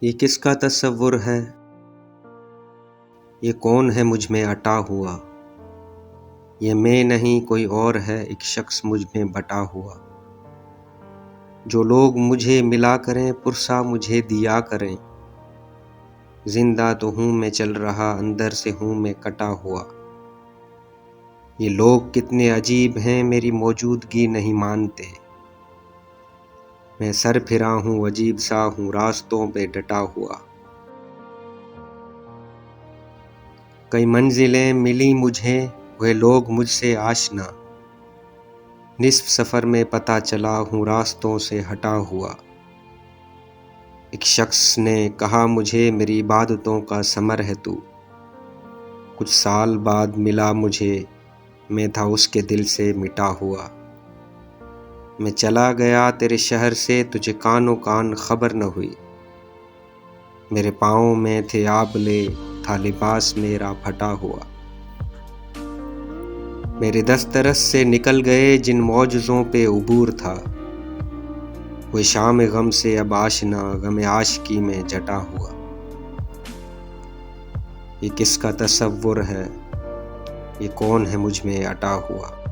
ये किसका तसव्वुर है, ये कौन है मुझ में अटा हुआ। ये मैं नहीं कोई और है, एक शख्स मुझ में बटा हुआ। जो लोग मुझे मिला करें, पुरसा मुझे दिया करें। जिंदा तो हूँ मैं चल रहा, अंदर से हूँ मैं कटा हुआ। ये लोग कितने अजीब हैं, मेरी मौजूदगी नहीं मानते। मैं सर फिरा हूँ, अजीब सा हूँ, रास्तों पे डटा हुआ। कई मंजिलें मिली मुझे, वे लोग मुझसे आशना। निस्फ सफ़र में पता चला हूँ, रास्तों से हटा हुआ। एक शख्स ने कहा मुझे, मेरी इबादतों का समर है तू। कुछ साल बाद मिला मुझे, मैं था उसके दिल से मिटा हुआ। मैं चला गया तेरे शहर से, तुझे कानो कान खबर न हुई। मेरे पाँव में थे आबले, था लिबास मेरा फटा हुआ। मेरे दस्तरस से निकल गए जिन मौजज़ों पे उबूर था। वो शाम गम से अब आशना, गम आशिकी में जटा हुआ। ये किसका तसव्वुर है, ये कौन है मुझ में अटा हुआ।